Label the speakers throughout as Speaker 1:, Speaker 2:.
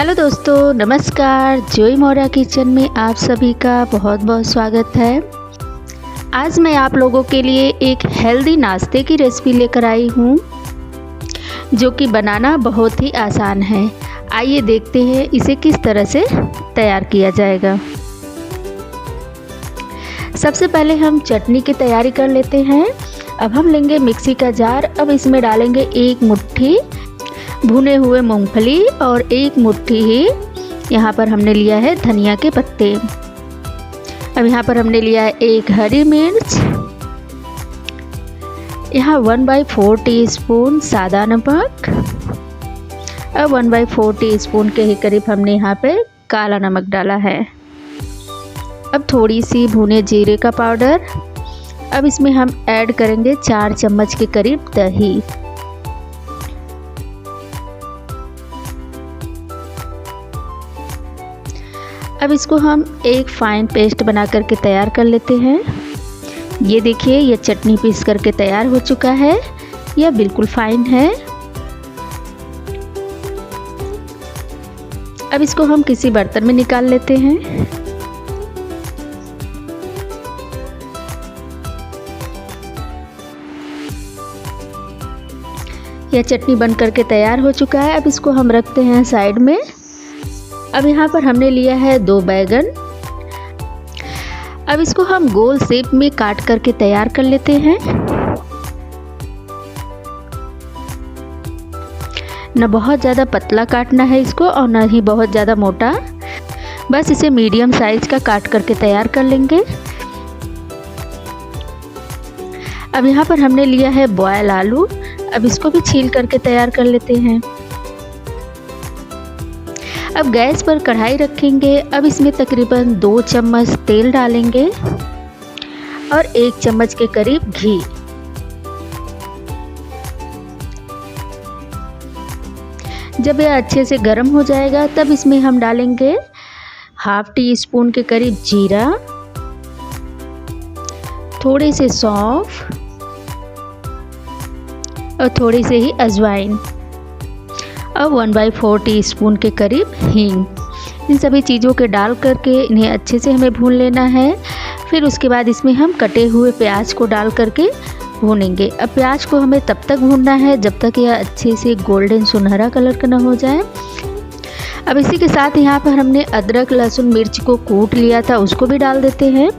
Speaker 1: Hello दोस्तों, नमस्कार। जोई मौर्या किचन में आप सभी का बहुत बहुत स्वागत है। आज मैं आप लोगों के लिए एक हेल्दी नाश्ते की रेसिपी लेकर आई हूँ जो कि बनाना बहुत ही आसान है। आइए देखते हैं इसे किस तरह से तैयार किया जाएगा। सबसे पहले हम चटनी की तैयारी कर लेते हैं। अब हम लेंगे मिक्सी का जार। अब इसमें डालेंगे एक मुट्ठी भुने हुए मूंगफली और एक मुट्ठी ही यहाँ पर हमने लिया है धनिया के पत्ते। अब यहाँ पर हमने लिया है एक हरी मिर्च, यहाँ 1/4 टीस्पून सादा नमक। अब 1/4 टीस्पून के ही करीब हमने यहाँ पे काला नमक डाला है। अब थोड़ी सी भुने जीरे का पाउडर। अब इसमें हम ऐड करेंगे 4 चम्मच के करीब दही। अब इसको हम एक फाइन पेस्ट बना करके तैयार कर लेते हैं। ये देखिए, ये चटनी पीस करके तैयार हो चुका है। यह बिल्कुल फाइन है। अब इसको हम किसी बर्तन में निकाल लेते हैं। यह चटनी बन करके तैयार हो चुका है। अब इसको हम रखते हैं साइड में। अब यहाँ पर हमने लिया है 2 बैगन। अब इसको हम गोल शेप में काट करके तैयार कर लेते हैं। न बहुत ज़्यादा पतला काटना है इसको और न ही बहुत ज़्यादा मोटा, बस इसे मीडियम साइज का काट करके तैयार कर लेंगे। अब यहाँ पर हमने लिया है बॉयल आलू। अब इसको भी छील करके तैयार कर लेते हैं। अब गैस पर कढ़ाई रखेंगे। अब इसमें तकरीबन 2 चम्मच तेल डालेंगे और 1 चम्मच के करीब घी। जब यह अच्छे से गर्म हो जाएगा तब इसमें हम डालेंगे 1/2 टीस्पून के करीब जीरा, थोड़े से सौंफ और थोड़ी से ही अजवाइन। अब 1/4 टीस्पून के करीब हींग। इन सभी चीज़ों के डाल करके इन्हें अच्छे से हमें भून लेना है। फिर उसके बाद इसमें हम कटे हुए प्याज को डाल करके भूनेंगे। अब प्याज को हमें तब तक भूनना है जब तक यह अच्छे से गोल्डन सुनहरा कलर का ना हो जाए। अब इसी के साथ यहाँ पर हमने अदरक लहसुन मिर्च को कूट लिया था, उसको भी डाल देते हैं।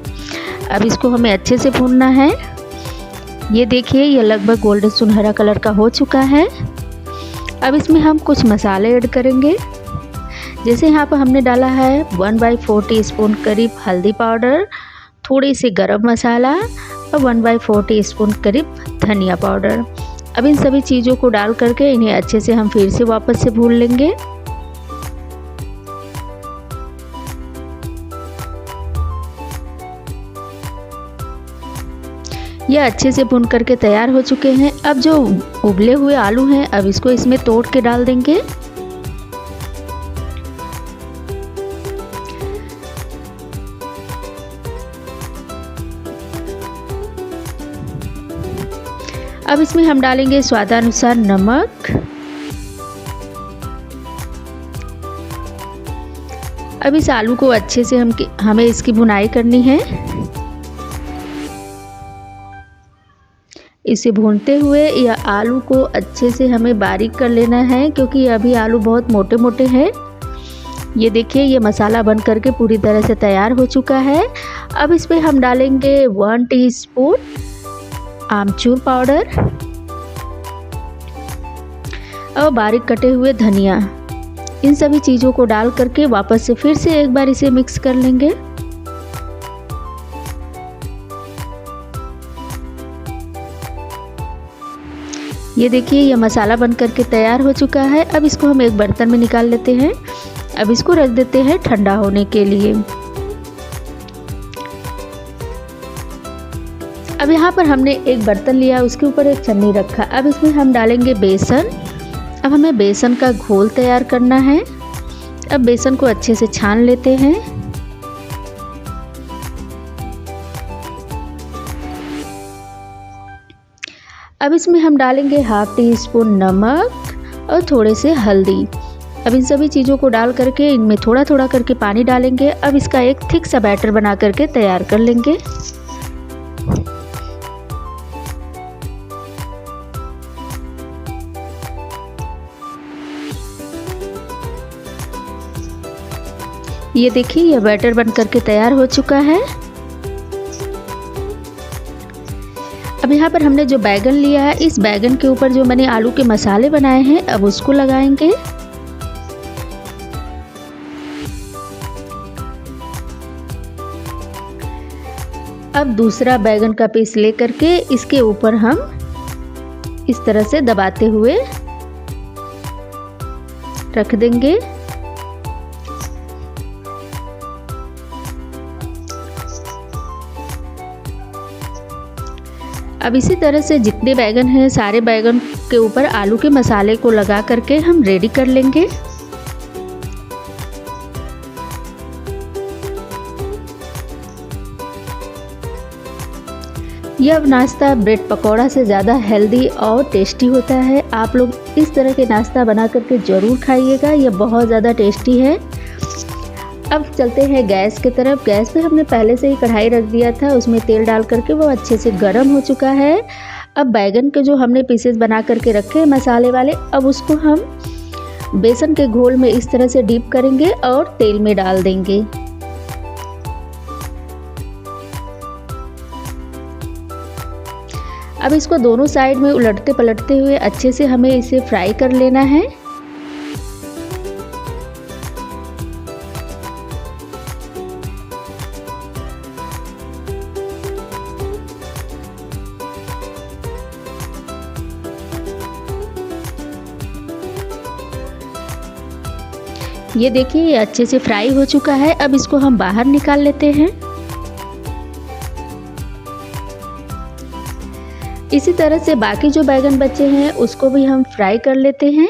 Speaker 1: अब इसको हमें अच्छे से भूनना है। ये देखिए, यह लगभग गोल्डन सुनहरा कलर का हो चुका है। अब इसमें हम कुछ मसाले ऐड करेंगे। जैसे यहाँ पर हमने डाला है 1/4 टीस्पून करीब हल्दी पाउडर, थोड़ी सी गरम मसाला और 1/4 टीस्पून करीब धनिया पाउडर। अब इन सभी चीज़ों को डाल करके इन्हें अच्छे से हम फिर से वापस से भून लेंगे। यह अच्छे से भून करके तैयार हो चुके हैं। अब जो उबले हुए आलू हैं, अब इसको इसमें तोड़ के डाल देंगे। अब इसमें हम डालेंगे स्वादानुसार नमक। अब इस आलू को अच्छे से हमें इसकी भुनाई करनी है। इसे भूनते हुए यह आलू को अच्छे से हमें बारीक कर लेना है, क्योंकि अभी आलू बहुत मोटे मोटे हैं। ये देखिए, ये मसाला बन करके पूरी तरह से तैयार हो चुका है। अब इसमें हम डालेंगे 1 टीस्पून आमचूर पाउडर और बारीक कटे हुए धनिया। इन सभी चीज़ों को डाल करके वापस से फिर से एक बार इसे मिक्स कर लेंगे। ये देखिए, यह मसाला बन करके तैयार हो चुका है। अब इसको हम एक बर्तन में निकाल लेते हैं। अब इसको रख देते हैं ठंडा होने के लिए। अब यहाँ पर हमने एक बर्तन लिया, उसके ऊपर एक छन्नी रखा। अब इसमें हम डालेंगे बेसन। अब हमें बेसन का घोल तैयार करना है। अब बेसन को अच्छे से छान लेते हैं। अब इसमें हम डालेंगे 1/2 टीस्पून नमक और थोड़े से हल्दी। अब इन सभी चीज़ों को डाल करके इनमें थोड़ा थोड़ा करके पानी डालेंगे। अब इसका एक थिक सा बैटर बना करके तैयार कर लेंगे। ये देखिए, यह बैटर बन करके तैयार हो चुका है। अब यहाँ पर हमने जो बैगन लिया है, इस बैगन के ऊपर जो मैंने आलू के मसाले बनाए हैं, अब उसको लगाएंगे। अब दूसरा बैगन का पीस ले करके इसके ऊपर हम इस तरह से दबाते हुए रख देंगे। अब इसी तरह से जितने बैगन हैं, सारे बैगन के ऊपर आलू के मसाले को लगा करके हम रेडी कर लेंगे। यह नाश्ता ब्रेड पकौड़ा से ज़्यादा हेल्दी और टेस्टी होता है। आप लोग इस तरह के नाश्ता बना करके ज़रूर खाइएगा, यह बहुत ज़्यादा टेस्टी है। अब चलते हैं गैस की तरफ। गैस पे हमने पहले से ही कढ़ाई रख दिया था, उसमें तेल डाल करके वो अच्छे से गर्म हो चुका है। अब बैगन के जो हमने पीसेस बना करके रखे हैं मसाले वाले, अब उसको हम बेसन के घोल में इस तरह से डीप करेंगे और तेल में डाल देंगे। अब इसको दोनों साइड में उलटते पलटते हुए अच्छे से हमें इसे फ्राई कर लेना है। ये देखिए, ये अच्छे से फ्राई हो चुका है। अब इसको हम बाहर निकाल लेते हैं। इसी तरह से बाकी जो बैगन बचे हैं उसको भी हम फ्राई कर लेते हैं।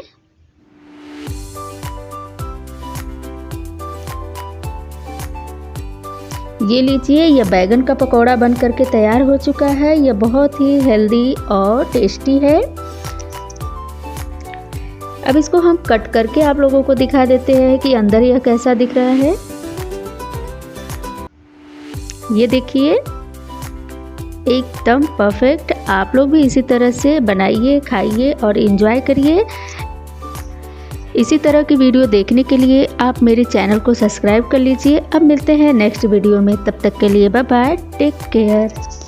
Speaker 1: ये लीजिए, यह बैगन का पकौड़ा बन करके तैयार हो चुका है। यह बहुत ही हेल्दी और टेस्टी है। अब इसको हम कट करके आप लोगों को दिखा देते हैं कि अंदर यह कैसा दिख रहा है। ये देखिए, एकदम परफेक्ट। आप लोग भी इसी तरह से बनाइए, खाइए और एंजॉय करिए। इसी तरह की वीडियो देखने के लिए आप मेरे चैनल को सब्सक्राइब कर लीजिए। अब मिलते हैं नेक्स्ट वीडियो में, तब तक के लिए बाय बाय, टेक केयर।